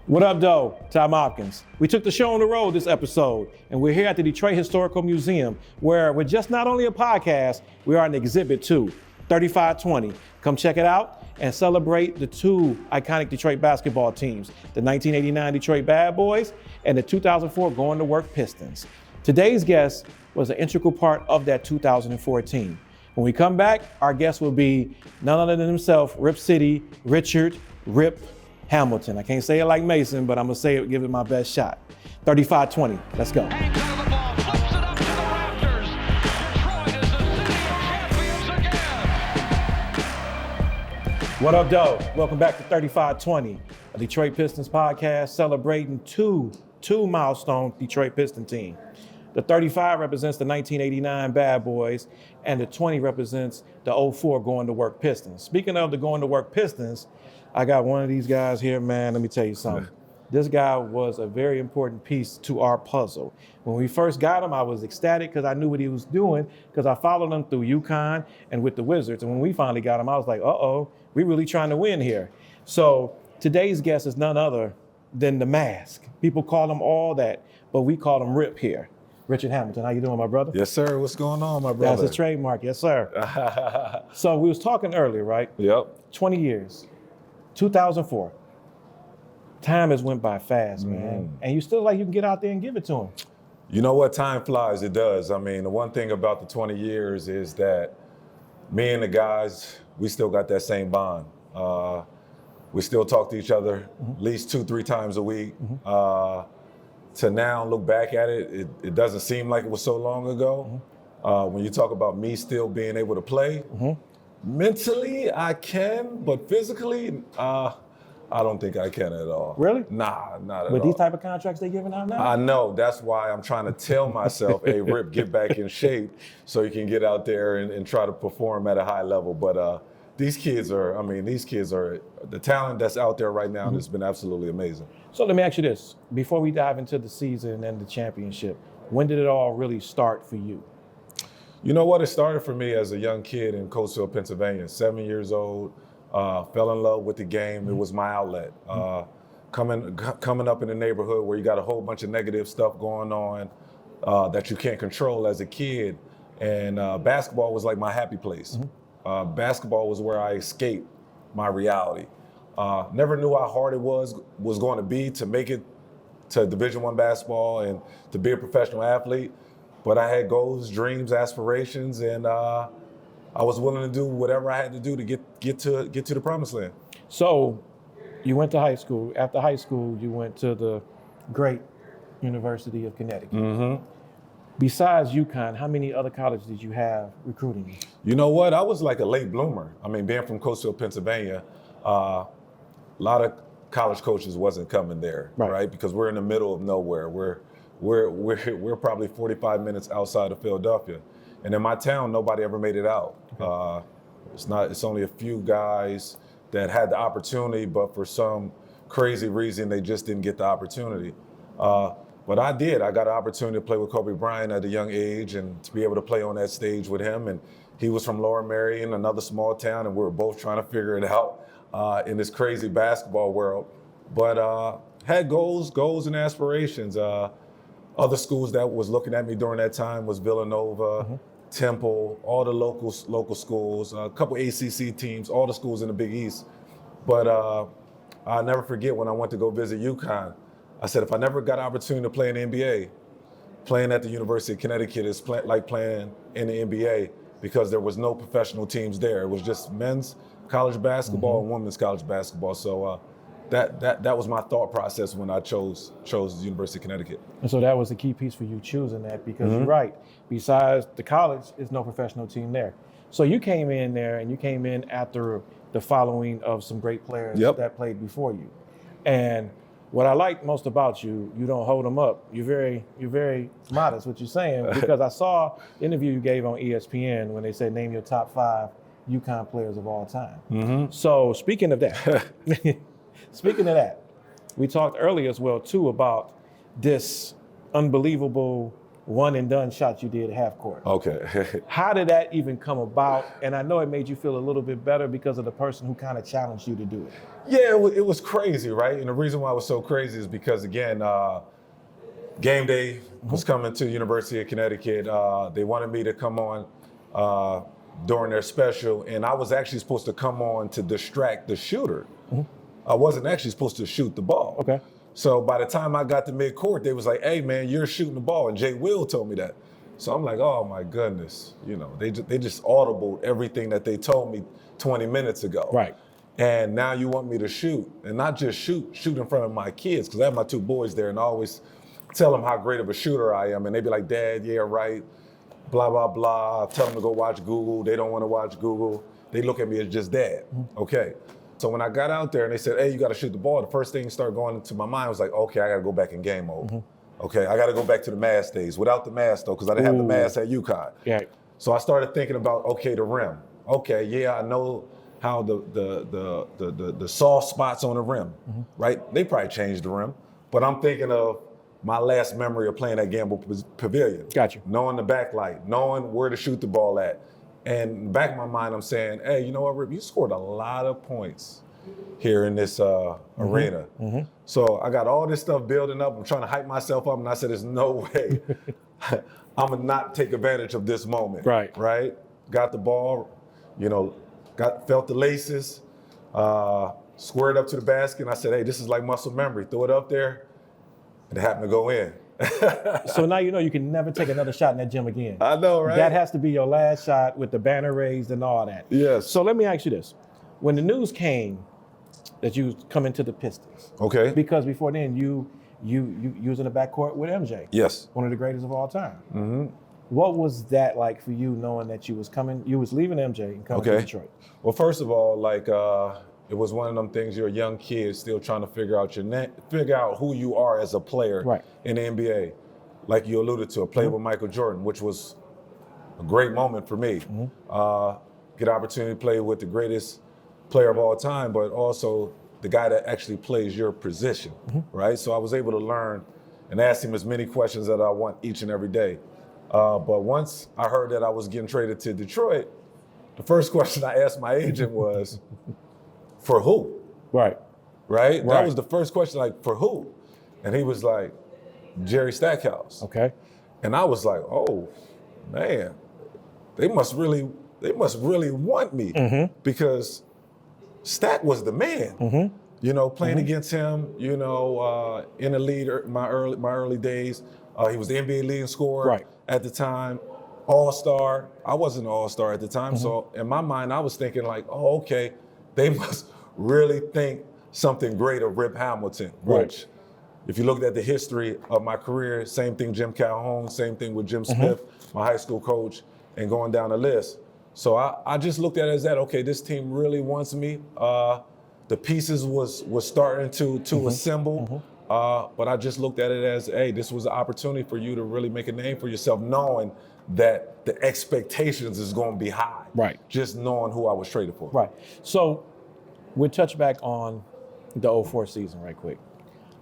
What up, though? Ty Mopkins. We took the show on the road this episode, and we're here at the Detroit Historical Museum, where we're just not only a podcast, we are an exhibit too, 3520. Come check it out and celebrate the two iconic Detroit basketball teams, the 1989 Detroit Bad Boys and the 2004 Going to Work Pistons. Today's guest was an integral part of that 2014. When we come back, our guest will be none other than himself, Rip City, Richard Rip Hamilton. I can't say it like Mason, but I'm gonna say it, give it my best shot. 35-20, let's go. What up, though? Welcome back to 35-20, a Detroit Pistons podcast celebrating two milestone Detroit Piston team. The 35 represents the 1989 Bad Boys, and the 20 represents the 04 Going to Work Pistons. Speaking of the Going to Work Pistons, I got one of these guys here, man. Let me tell you something. This guy was a very important piece to our puzzle. When we first got him, I was ecstatic because I knew what he was doing because I followed him through UConn and with the Wizards. And when we finally got him, I was like, uh-oh, we really trying to win here. So today's guest is none other than the Mask. People call him all that, but we call him Rip here. Richard Hamilton, how you doing, my brother? Yes, sir. What's going on, my brother? That's a trademark, yes, sir. So we was talking earlier, right? Yep. 20 years, 2004. Time has went by fast, man. And you still like you can get out there and give it to him. You know what? Time flies. It does. I mean, the one thing about the 20 years is that me and the guys, we still got that same bond. We still talk to each other at least 2-3 times a week. To now look back at it, it doesn't seem like it was so long ago. When you talk about me still being able to play, mentally I can, but physically, I don't think I can at all. Really? Nah, not at all. With these type of contracts they giving out now? I know, that's why I'm trying to tell myself, hey, Rip, get back in shape so you can get out there and try to perform at a high level. But these kids are, the talent that's out there right now has been absolutely amazing. So let me ask you this, before we dive into the season and the championship, when did it all really start for you? You know what, it started for me as a young kid in Coatesville, Pennsylvania, 7 years old, fell in love with the game. It was my outlet. Coming up in the neighborhood where you got a whole bunch of negative stuff going on that you can't control as a kid, and basketball was like my happy place. Basketball was where I escaped my reality. Never knew how hard it was going to be to make it to Division I basketball and to be a professional athlete. But I had goals, dreams, aspirations, and I was willing to do whatever I had to do to get to the promised land. So you went to high school. After high school, you went to the great University of Connecticut. Besides UConn, how many other colleges did you have recruiting you? You know what? I was like a late bloomer. I mean, being from Coatesville, Pennsylvania, a lot of college coaches wasn't coming there, right? Because we're in the middle of nowhere. We're probably 45 minutes outside of Philadelphia, and in my town, nobody ever made it out. It's only a few guys that had the opportunity, but for some crazy reason, they just didn't get the opportunity. But I did. I got an opportunity to play with Kobe Bryant at a young age and to be able to play on that stage with him. And he was from Lower Merion, another small town, and we were both trying to figure it out in this crazy basketball world. But had goals and aspirations. Other schools that was looking at me during that time was Villanova, Temple, all the local schools, a couple ACC teams, all the schools in the Big East. But I'll never forget when I went to go visit UConn. I said, if I never got an opportunity to play in the NBA, playing at the University of Connecticut is like playing in the NBA because there was no professional teams there. It was just men's college basketball and women's college basketball. So that was my thought process when I chose the University of Connecticut. And so that was the key piece for you choosing that because you're right. Besides the college, there's no professional team there. So you came in there and you came in after the following of some great players that played before you. And what I like most about you, you don't hold them up. You're very modest, what you're saying, because I saw the interview you gave on ESPN when they said name your top 5 UConn players of all time. So speaking of that, we talked earlier as well too about this unbelievable one and done shots you did half court. Okay. How did that even come about? And I know it made you feel a little bit better because of the person who kind of challenged you to do it. Yeah, it was crazy, right? And the reason why it was so crazy is because, again, game day was coming to the University of Connecticut. They wanted me to come on during their special, and I was actually supposed to come on to distract the shooter. I wasn't actually supposed to shoot the ball. Okay. So by the time I got to midcourt, they was like, "Hey man, you're shooting the ball," and Jay Will told me that. So I'm like, "Oh my goodness," they just audibled everything that they told me 20 minutes ago. Right. And now you want me to shoot, and not just shoot in front of my kids, because I have my two boys there, and I always tell them how great of a shooter I am, and they be like, "Dad, yeah, right." Blah blah blah. Tell them to go watch Google. They don't want to watch Google. They look at me as just dad. Okay. So when I got out there and they said, "Hey, you got to shoot the ball," the first thing that started going into my mind was like, "Okay, I got to go back in game mode." Okay, I got to go back to the mask days, without the mask though, because I didn't have the mask at UConn. Yeah. So I started thinking about, okay, the rim. Okay, yeah, I know how the soft spots on the rim, right? They probably changed the rim, but I'm thinking of my last memory of playing at Gamble Pavilion. Got you. Knowing the backlight, knowing where to shoot the ball at. And in the back of my mind, I'm saying, "Hey, you know what, Rip? You scored a lot of points here in this arena." So I got all this stuff building up. I'm trying to hype myself up, and I said, "There's no way I'm gonna not take advantage of this moment." Right. Right. Got the ball, felt the laces, squared up to the basket, and I said, "Hey, this is like muscle memory. Throw it up there," and it happened to go in. So now you can never take another shot in that gym again. I know, right? That has to be your last shot with the banner raised and all that. Yes. So let me ask you this. When the news came that you was coming to the Pistons, Okay. because before then you was in the backcourt with MJ. Yes. One of the greatest of all time. What was that like for you, knowing that you was leaving MJ and coming to Detroit? Well, first of all, it was one of them things. You're a young kid still trying to figure out figure out who you are as a player in the NBA. Like you alluded to, I played with Michael Jordan, which was a great moment for me. Get an opportunity to play with the greatest player of all time, but also the guy that actually plays your position, right? So I was able to learn and ask him as many questions that I want each and every day. But once I heard that I was getting traded to Detroit, the first question I asked my agent was, "For who?" Right? That was the first question, like, "For who?" And he was like, "Jerry Stackhouse." Okay. And I was like, "Oh, man, they must really want me," because Stack was the man. Playing against him, in the lead my early days. He was the NBA leading scorer at the time, all-star. I wasn't an all-star at the time, so in my mind, I was thinking like, "Oh, okay, they must really think something great of Rip Hamilton," which, if you looked at the history of my career, same thing Jim Calhoun, same thing with Jim Smith, my high school coach, and going down the list. So I just looked at it as that, okay, this team really wants me. The pieces was starting to assemble, but I just looked at it as, hey, this was an opportunity for you to really make a name for yourself, knowing that the expectations is going to be high. Right. Just knowing who I was traded for. Right. So we'll touch back on the 04 season right quick.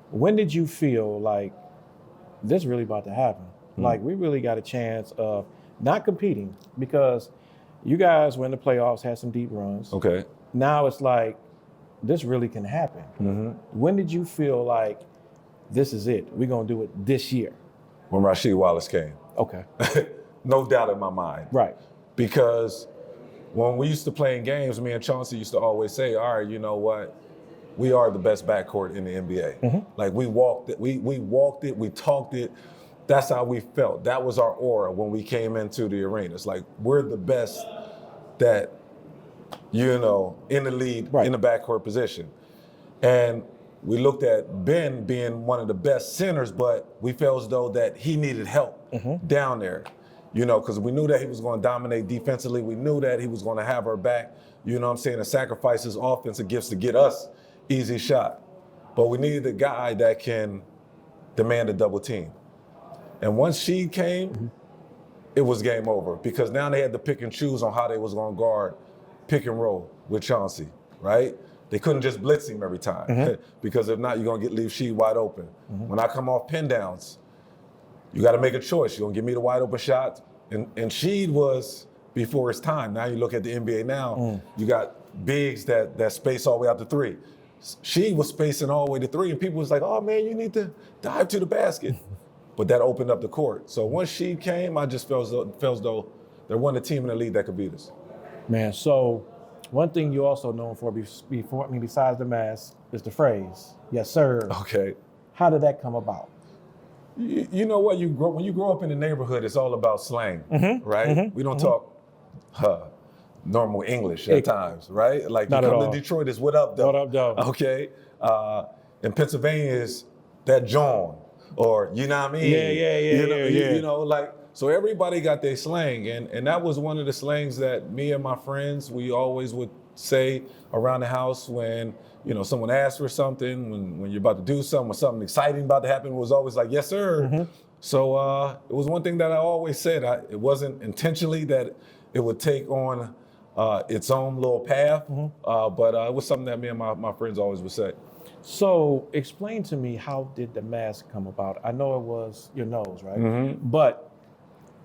When did you feel like this really about to happen? Like we really got a chance of not competing, because you guys were in the playoffs, had some deep runs. Okay. Now it's like this really can happen. When did you feel like this is it? We're going to do it this year? When Rasheed Wallace came. Okay. No doubt in my mind. Right. Because when we used to play in games, me and Chauncey used to always say, "All right, you know what? We are the best backcourt in the NBA." Like we walked it, we talked it. That's how we felt. That was our aura when we came into the arena. It's like we're the best that, in the lead, in the backcourt position. And we looked at Ben being one of the best centers, but we felt as though that he needed help down there, because we knew that he was going to dominate defensively. We knew that he was going to have our back, and sacrifice his offensive gifts to get us easy shot. But we needed a guy that can demand a double team. And once she came, it was game over, because now they had to pick and choose on how they was going to guard pick and roll with Chauncey, right? They couldn't just blitz him every time, because if not, you're going to leave Sheed wide open. When I come off pin downs, you got to make a choice. You're going to give me the wide open shot. And Sheed was before his time. Now you look at the NBA now, you got bigs that space all the way out to three. Sheed was spacing all the way to three, and people was like, oh man, you need to dive to the basket. But that opened up the court. So once Sheed came, I just felt as though there wasn't a team in the league that could beat us. Man, so one thing you're also known for besides the mask is the phrase, yes sir. Okay. How did that come about? You know what? When you grow up in the neighborhood, it's all about slang, right? We don't talk normal English at times, right? Like you come to Detroit, it's what up, though? What up, though? Okay. In Pennsylvania, is that John, or you know what I mean? Yeah. You know, like, so everybody got their slang, and that was one of the slangs that me and my friends, we always would say around the house when, you know, someone asked for something, when you're about to do something, when something exciting about to happen, it was always like, yes, sir. So it was one thing that I always said. It wasn't intentionally that it would take on its own little path, but it was something that me and my friends always would say. So explain to me, how did the mask come about? I know it was your nose, right? But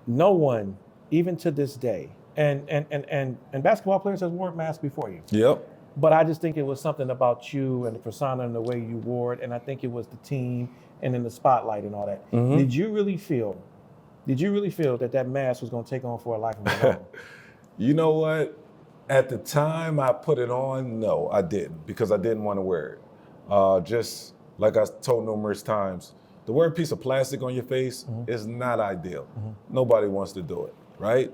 no one, even to this day, and basketball players have worn masks before you. Yep. But I just think it was something about you and the persona and the way you wore it, and I think it was the team and then the spotlight and all that. Did you really feel that mask was going to take on for a life of its own? You know what? At the time I put it on, no, I didn't, because I didn't want to wear it. Just like I told numerous times, to wear a piece of plastic on your face is not ideal. Nobody wants to do it, right?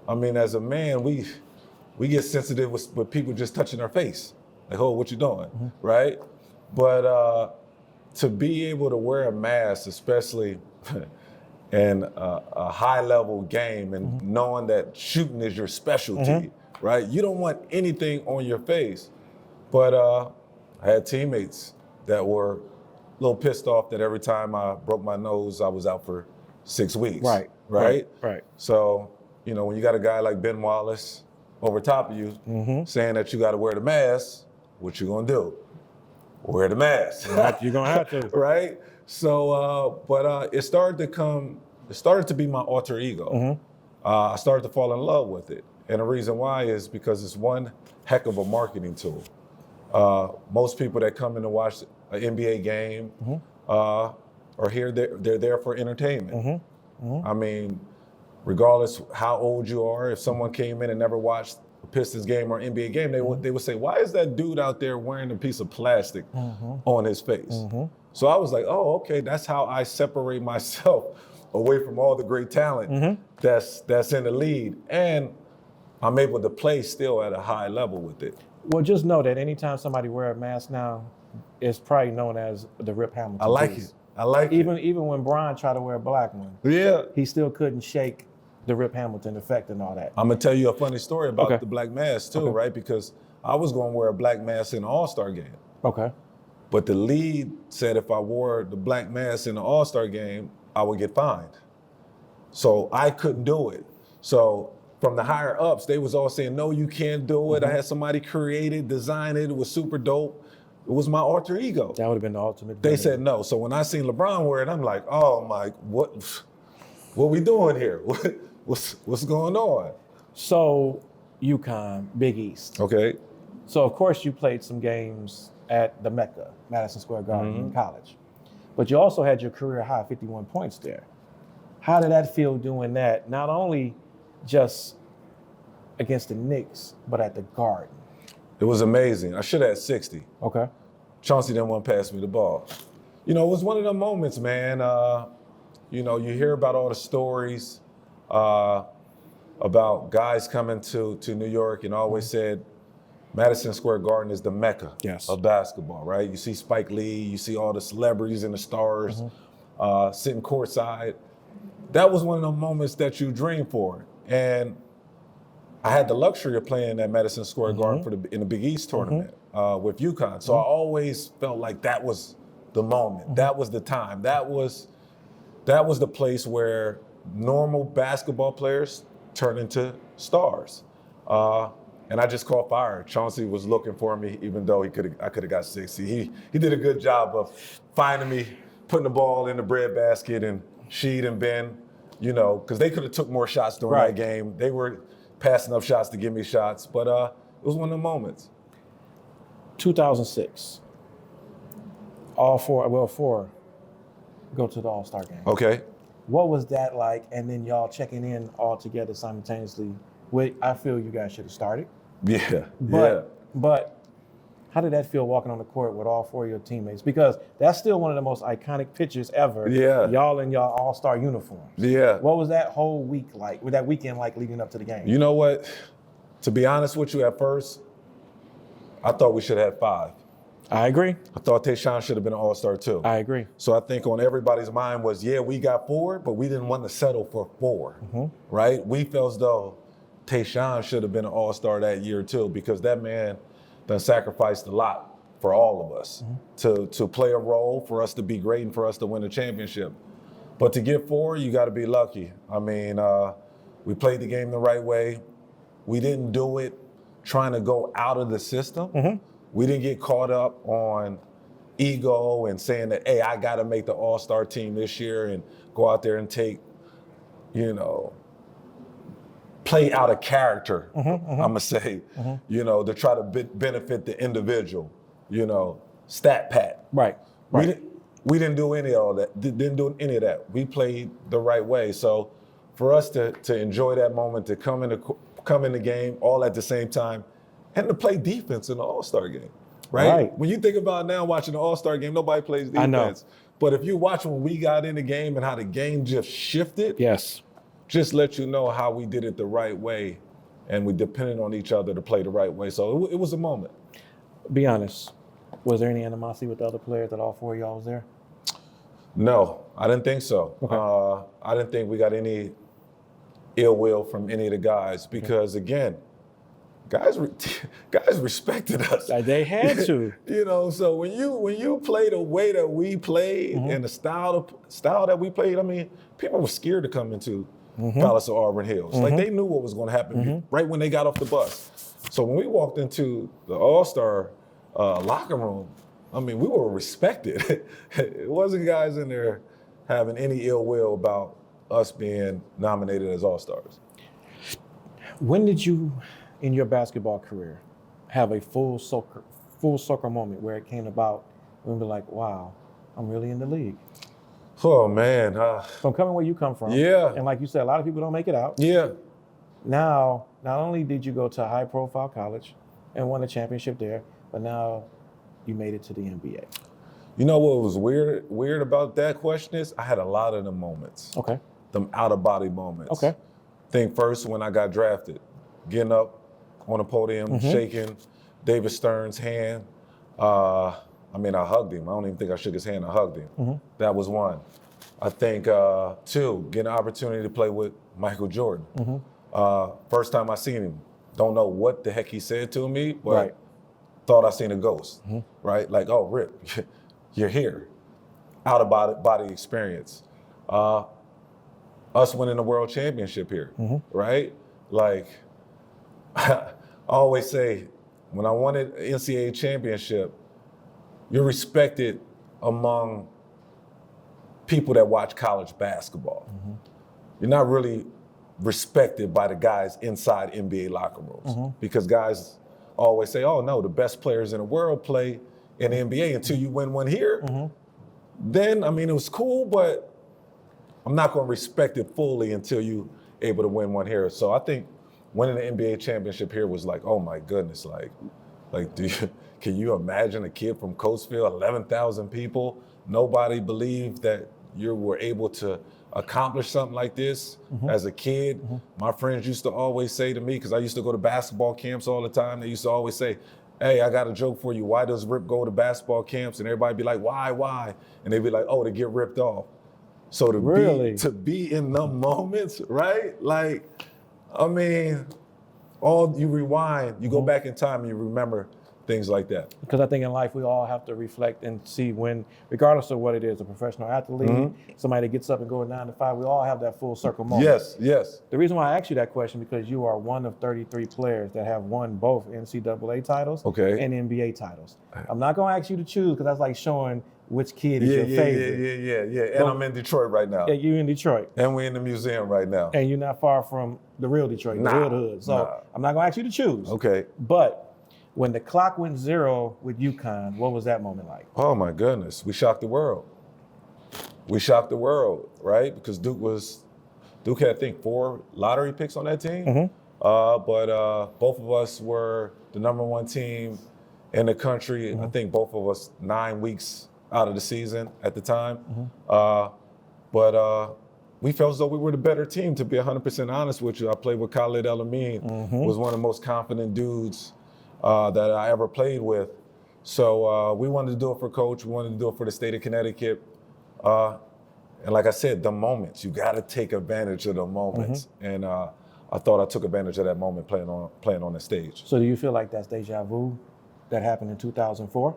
I mean, as a man, we get sensitive with people just touching our face. Like, oh, what you doing, right? But to be able to wear a mask, especially in a high-level game, and knowing that shooting is your specialty, right? You don't want anything on your face. But I had teammates that were a little pissed off that every time I broke my nose, I was out for 6 weeks. Right. So, you know, when you got a guy like Ben Wallace over top of you saying that you got to wear the mask, what you gonna do? Wear the mask. You're gonna have to. Right? So, but it started to be my alter ego. I started to fall in love with it. And the reason why is because it's one heck of a marketing tool. Most people that come in to watch an NBA game are here, they're there for entertainment. I mean, regardless how old you are, if someone came in and never watched a Pistons game or NBA game, they would say, why is that dude out there wearing a piece of plastic on his face? So I was like, oh, okay, that's how I separate myself away from all the great talent that's in the league. And I'm able to play still at a high level with it. Well, just know that anytime somebody wear a mask now, it's probably known as the Rip Hamilton. I like it. I like it. Even when Brian tried to wear a black one, he still couldn't shake the Rip Hamilton effect and all that. I'm gonna tell you a funny story about the black mask too, right? Because I was gonna wear a black mask in the All-Star game. But the league said if I wore the black mask in the All-Star game, I would get fined. So I couldn't do it. So from the higher ups, they was all saying, no, you can't do it. I had somebody create it, design it. It was super dope. It was my alter ego. That would have been the ultimate. They said no. So when I seen LeBron wear it, I'm like, oh my, what we doing here? What's going on? So UConn, Big East. Okay. So of course you played some games at the Mecca, Madison Square Garden in college. But you also had your career high 51 points there. How did that feel doing that? Not only just against the Knicks, but at the Garden. It was amazing. I should have had 60. Okay. Chauncey didn't want to pass me the ball. You know, it was one of them moments, man. You know, you hear about all the stories about guys coming to New York and always said Madison Square Garden is the Mecca of basketball, right? You see Spike Lee, you see all the celebrities and the stars sitting courtside. That was one of the moments that you dream for. And I had the luxury of playing at Madison Square Garden in the Big East tournament with UConn. So I always felt like that was the moment. That was the time. That was the place where normal basketball players turn into stars. And I just caught fire. Chauncey was looking for me, even though I could have got 60. He did a good job of finding me, putting the ball in the breadbasket, and Sheed and Ben, you know, because they could have took more shots during that game. They were passing up shots to give me shots, but it was one of the moments. 2006. All four go to the All-Star game. Okay. What was that like? And then y'all checking in all together simultaneously. I feel you guys should have started. Yeah. But how did that feel walking on the court with all four of your teammates? Because that's still one of the most iconic pictures ever. Yeah. Y'all in y'all All-Star uniforms. Yeah. What was that whole week like? With that weekend like leading up to the game? You know what? To be honest with you, at first, I thought we should have had 5. I agree. I thought 𝗙𝗢𝗟𝗟𝗢𝗪 should have been an All-Star too. I agree. So I think on everybody's mind was, yeah, we got 4, but we didn't want to settle for 4, right? We felt as though 𝗙𝗢𝗟𝗟𝗢𝗪 should have been an All-Star that year too, because that man done sacrificed a lot for all of us to play a role, for us to be great, and for us to win a championship. But to get 4, you got to be lucky. I mean, we played the game the right way. We didn't do it trying to go out of the system. We didn't get caught up on ego and saying that, hey, I got to make the All-Star team this year and go out there and take, you know, play out of character, I'm going to say, you know, to try to benefit the individual, you know, stat pat. Right. We didn't do any of that. Didn't do any of that. We played the right way. So for us to enjoy that moment, to come in the game all at the same time, and to play defense in the All-Star game, right? When you think about now watching the All-Star game, nobody plays defense. I know. But if you watch when we got in the game and how the game just shifted, yes, just let you know how we did it the right way, and we depended on each other to play the right way. So it was a moment. Be honest. Was there any animosity with the other players that all 4 of y'all was there? No, I didn't think so. Okay. I didn't think we got any ill will from any of the guys because, again, guys respected us. They had to. You know, so when you play the way that we played and the style that we played, I mean, people were scared to come into Palace of Auburn Hills. Like they knew what was going to happen right when they got off the bus. So when we walked into the All-Star locker room, I mean, we were respected. It wasn't guys in there having any ill will about us being nominated as All-Stars. When did you, in your basketball career, have a full circle moment where it came about and be like, wow, I'm really in the league? Oh, man. From coming where you come from. Yeah. And like you said, a lot of people don't make it out. Yeah. Now, not only did you go to a high-profile college and won a championship there, but now you made it to the NBA. You know what was weird about that question is I had a lot of them moments. Okay. Them out-of-body moments. Okay. Think first when I got drafted, getting up on a podium, shaking David Stern's hand. I mean, I hugged him. I don't even think I shook his hand. I hugged him. That was one. I think 2, getting an opportunity to play with Michael Jordan. First time I seen him. Don't know what the heck he said to me, but thought I seen a ghost, right? Like, oh, Rip, you're here. Out of body experience. Us winning the world championship here, right? Like, I always say, when I won an NCAA championship, you're respected among people that watch college basketball. You're not really respected by the guys inside NBA locker rooms because guys always say, oh no, the best players in the world play in the NBA until you win one here. Then, I mean, it was cool, but I'm not going to respect it fully until you able to win one here. So I think winning the NBA championship here was like, oh my goodness, like can you imagine a kid from Coatesville, 11,000 people, nobody believed that you were able to accomplish something like this as a kid. My friends used to always say to me, because I used to go to basketball camps all the time, they used to always say, hey, I got a joke for you. Why does Rip go to basketball camps? And everybody be like, why? And they'd be like, oh, to get ripped off. So to be in the moments, right? Like, I mean, you rewind, you go back in time and you remember things like that. Because I think in life we all have to reflect and see when, regardless of what it is, a professional athlete, somebody that gets up and goes 9 to 5, we all have that full circle moment. Yes. The reason why I asked you that question because you are one of 33 players that have won both NCAA titles and NBA titles. I'm not going to ask you to choose because that's like showing which kid is your favorite. Yeah. And I'm in Detroit right now. Yeah, you're in Detroit. And we're in the museum right now. And you're not far from the real Detroit, the real hood. So I'm not gonna ask you to choose. Okay. But when the clock went 0 with UConn, what was that moment like? Oh my goodness, we shocked the world. We shocked the world, right? Because Duke had, I think, 4 lottery picks on that team. But both of us were the #1 team in the country. I think both of us 9 weeks out of the season at the time. But we felt as though we were the better team, to be 100% honest with you. I played with 𝗙𝗢𝗟𝗪𝗓, was one of the most confident dudes that I ever played with. So we wanted to do it for Coach. We wanted to do it for the state of Connecticut. And like I said, the moments, you got to take advantage of the moments. And I thought I took advantage of that moment playing on the stage. So do you feel like that's deja vu that happened in 2004?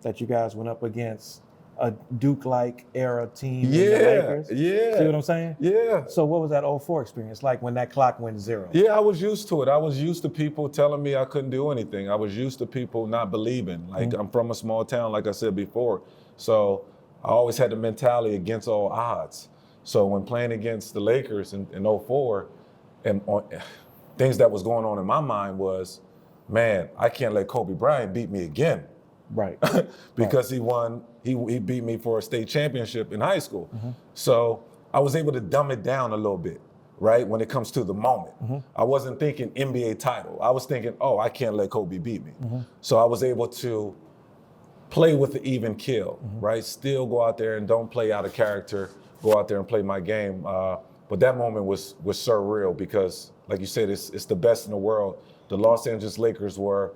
That you guys went up against a Duke-like era team in the Lakers? Yeah. See what I'm saying? Yeah. So what was that 04 experience like when that clock went 0? Yeah, I was used to it. I was used to people telling me I couldn't do anything. I was used to people not believing. Like, I'm from a small town, like I said before. So I always had the mentality against all odds. So when playing against the Lakers in 04, and things that was going on in my mind was, man, I can't let Kobe Bryant beat me again. Right. Because he beat me for a state championship in high school. So I was able to dumb it down a little bit, right? When it comes to the moment. I wasn't thinking NBA title. I was thinking, oh, I can't let Kobe beat me. So I was able to play with the even kill, right? Still go out there and don't play out of character, go out there and play my game. But that moment was surreal because, like you said, it's the best in the world. The Los Angeles Lakers were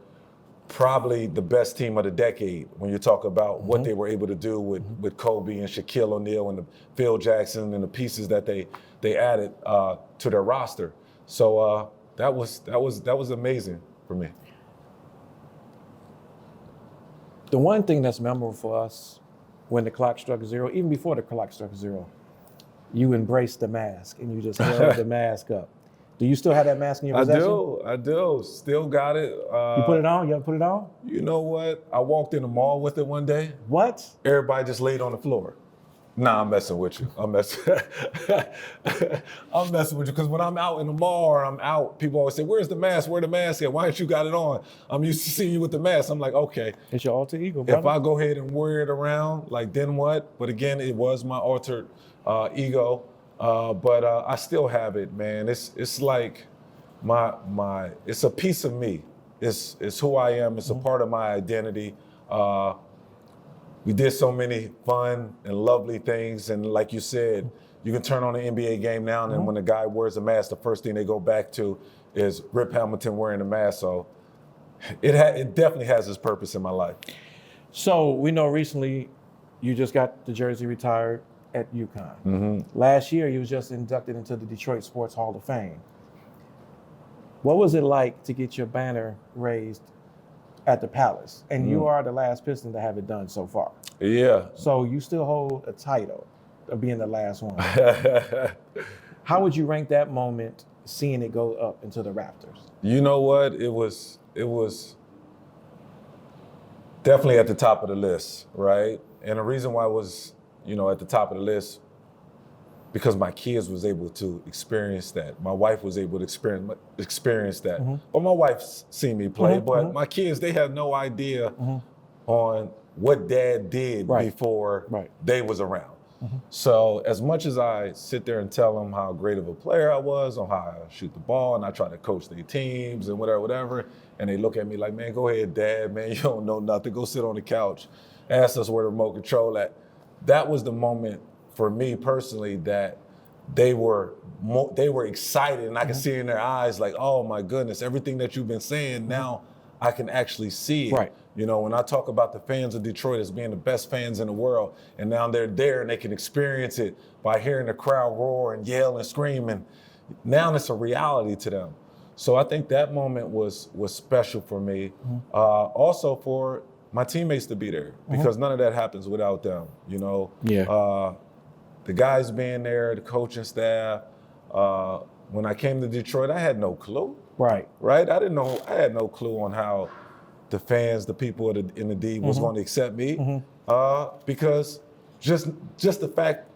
probably the best team of the decade when you talk about what they were able to do with Kobe and Shaquille O'Neal and Phil Jackson and the pieces that they added to their roster. So that was amazing for me. The one thing that's memorable for us when the clock struck 0, even before the clock struck 0, you embraced the mask and you just held the mask up. Do you still have that mask in your possession? I do. Still got it. You put it on? You ever put it on? You know what? I walked in the mall with it one day. What? Everybody just laid on the floor. Nah, I'm messing with you. I'm messing with you because when I'm out in the mall or I'm out, people always say, "Where's the mask? Where the mask at? Why ain't you got it on?" I'm used to seeing you with the mask. I'm like, okay. It's your alter ego, brother. If I go ahead and wear it around, like then what? But again, it was my altered ego. But I still have it, man. It's like it's a piece of me. It's who I am. It's a part of my identity. We did so many fun and lovely things, and like you said, you can turn on an NBA game now, and when a guy wears a mask, the first thing they go back to is Rip Hamilton wearing a mask. So it definitely has its purpose in my life. So we know recently you just got the jersey retired at UConn. Last year, you was just inducted into the Detroit Sports Hall of Fame. What was it like to get your banner raised at the Palace? And you are the last Piston to have it done so far. Yeah. So you still hold a title of being the last one. How would you rank that moment, seeing it go up into the rafters? You know what? It was definitely at the top of the list, right? And the reason why it was, at the top of the list, because my kids was able to experience that. My wife was able to experience that. But my wife's seen me play, but my kids, they have no idea on what Dad did before they was around. So as much as I sit there and tell them how great of a player I was, on how I shoot the ball, and I try to coach their teams and whatever, and they look at me like, man, go ahead, Dad, man, you don't know nothing. Go sit on the couch. Ask us where the remote control at. That was the moment for me personally that they were excited, and I could see in their eyes like, oh my goodness, everything that you've been saying, now I can actually see it. Right. When I talk about the fans of Detroit as being the best fans in the world, and now they're there and they can experience it by hearing the crowd roar and yell and scream, and now it's a reality to them. So I think that moment was special for me. Also for my teammates to be there, because none of that happens without them, the guys being there, the coaching staff. When I came to Detroit, I had no clue. Right. I had no clue on how the fans, the people in the D was going to accept me. because just the fact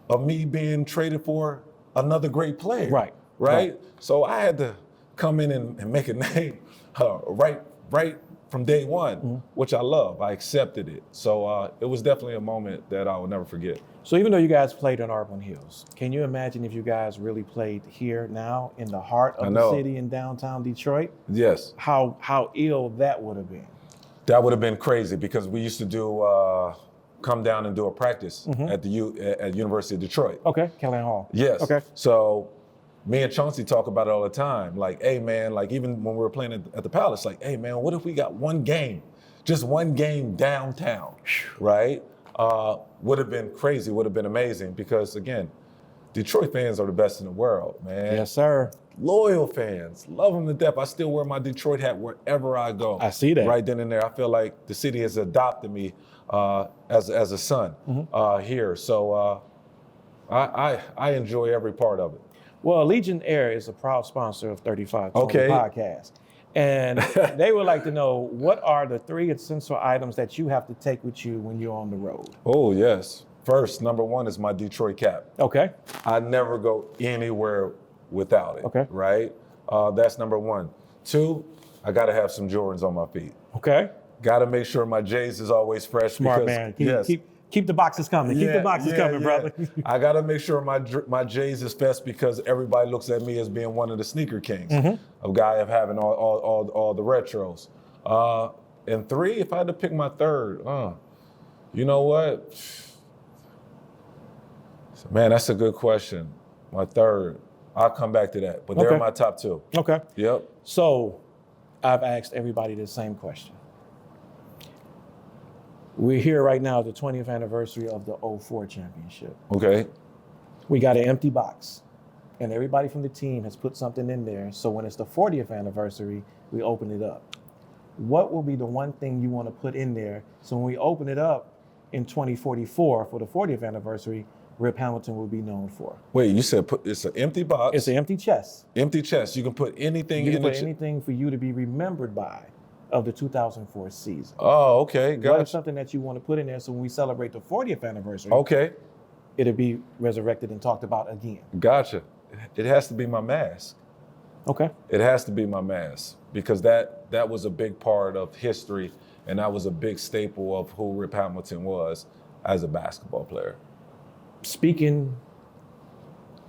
of me being traded for another great player. Right. So I had to come in and make a name right from day one, which I love. I accepted it. So it was definitely a moment that I will never forget. So even though you guys played in Auburn Hills, can you imagine if you guys really played here now in the heart of the city in downtown Detroit? Yes. How ill that would have been. That would have been crazy because we used to do come down and do a practice at University of Detroit. Okay, Callahan Hall. Yes. Okay. So me and Chauncey talk about it all the time. Like, hey man, like even when we were playing at the Palace, like, hey man, what if we got just one game downtown, right? Would have been crazy, would have been amazing because again, Detroit fans are the best in the world, man. Yes, sir. Loyal fans, love them to death. I still wear my Detroit hat wherever I go. I see that. Right then and there. I feel like the city has adopted me as a son here. So I enjoy every part of it. Well, 𝗙𝗢𝗟𝗟𝗢𝗪 is a proud sponsor of 35 podcast. And they would like to know, what are the 3 essential items that you have to take with you when you're on the road? Oh, yes. First, number 1 is my Detroit cap. Okay. I never go anywhere without it. Okay. Right? That's number 1. 2, I got to have some Jordans on my feet. Okay. Got to make sure my J's is always fresh. Smart man. Keep the boxes coming. Keep the boxes coming, brother. I got to make sure my J's is fresh because everybody looks at me as being one of the sneaker kings. A guy of having all the retros. And 3, if I had to pick my 3rd, you know what? Man, that's a good question. My 3rd, I'll come back to that. But they're my top 2. Okay. Yep. So I've asked everybody the same question. We're here right now at the 20th anniversary of the 04 championship. Okay. We got an empty box, and everybody from the team has put something in there. So when it's the 40th anniversary, we open it up. What will be the one thing you want to put in there so when we open it up in 2044 for the 40th anniversary, Rip Hamilton will be known for? Wait, you said it's an empty box? It's an empty chest. Empty chest. You can put anything in it. You can put anything for you to be remembered by of the 2004 season. Oh, okay. Gotcha. What is something that you want to put in there so when we celebrate the 40th anniversary, it'll be resurrected and talked about again? Gotcha. It has to be my mask. Okay. It has to be my mask because that was a big part of history and that was a big staple of who Rip Hamilton was as a basketball player. Speaking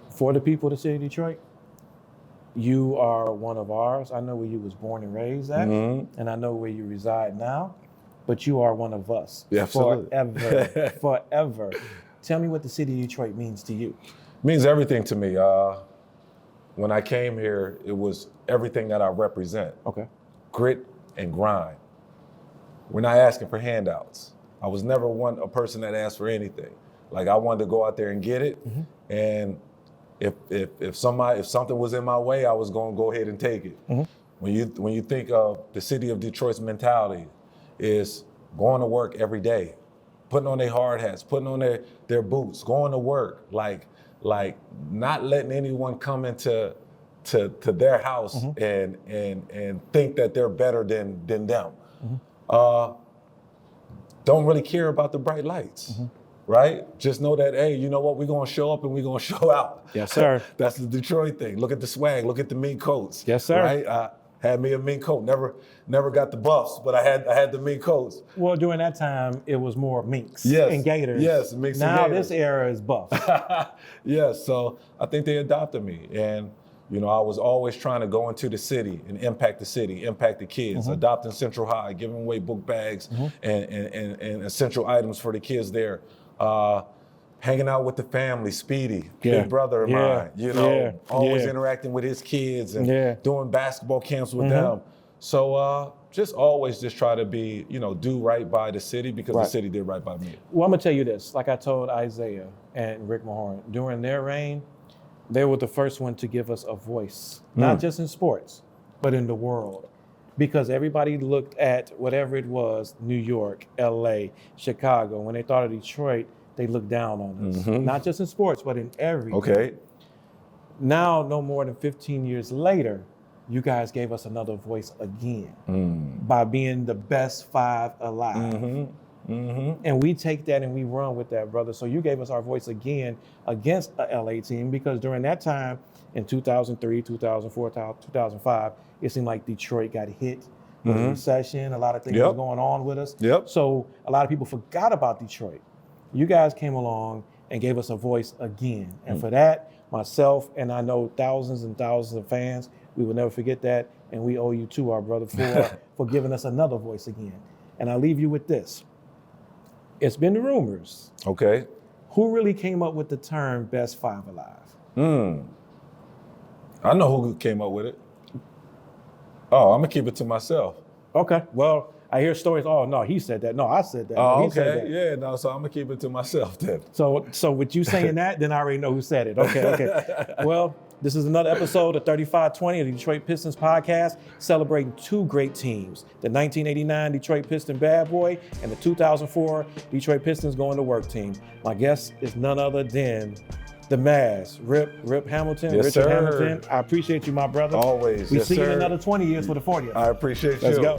for the people of the city of Detroit, you are one of ours. I know where you was born and raised at, and I know where you reside now, but you are one of us. Yeah, absolutely. Forever, forever. Tell me what the city of Detroit means to you. It means everything to me. When I came here, it was everything that I represent. Okay. Grit and grind. We're not asking for handouts. I was never a person that asked for anything. Like I wanted to go out there and get it, and if something was in my way, I was going to go ahead and take it. When you think of the city of Detroit's mentality, is going to work every day, putting on their hard hats, putting on their boots, going to work, like not letting anyone come into their house and think that they're better than them. Don't really care about the bright lights. Right? Just know that, hey, you know what? We're going to show up and we're going to show out. Yes, sir. That's the Detroit thing. Look at the swag. Look at the mink coats. Yes, sir. Right? I had me a mink coat. Never got the buffs, but I had the mink coats. Well, during that time, it was more minks and gators. Yes, minks now and gators. This era is buff. Yes, so I think they adopted me. And, you know, I was always trying to go into the city and impact the city, impact the kids, adopting Central High, giving away book bags and essential items for the kids there. Hanging out with the family, Speedy, big brother of mine, you know, always interacting with his kids and doing basketball camps with them. So just always try to be, you know, do right by the city because the city did right by me. Well, I'm gonna tell you this, like I told Isaiah and Rick Mahorn, during their reign, they were the first one to give us a voice, not just in sports, but in the world. Because everybody looked at whatever it was, New York, LA, Chicago. When they thought of Detroit, they looked down on us. Not just in sports, but in everything. Okay. Now, no more than 15 years later, you guys gave us another voice again by being the best 5 alive. And we take that and we run with that, brother. So you gave us our voice again against a LA team, because during that time in 2003, 2004, 2005, it seemed like Detroit got hit with a recession. A lot of things was going on with us. So a lot of people forgot about Detroit. You guys came along and gave us a voice again. And for that, myself and I know thousands and thousands of fans, we will never forget that. And we owe you too, our brother, for giving us another voice again. And I leave you with this. It's been the rumors. Okay. Who really came up with the term best five alive? I know who came up with it. Oh, I'm gonna keep it to myself. Okay. Well, I hear stories. Oh no, he said that. No, I said that. Oh, no, okay. Said that. Yeah. No. So I'm gonna keep it to myself then. So with you saying that, then I already know who said it. Okay. Well, this is another episode of 3520 of the Detroit Pistons podcast, celebrating two great teams: the 1989 Detroit Piston Bad Boy and the 2004 Detroit Pistons Going to Work team. My guest is none other than the Mavs, Rip Hamilton, Yes, Richard sir. Hamilton. I appreciate you, my brother. Always. We Yes, see you in sir. another 20 years for the 40th. I appreciate you. Let's go.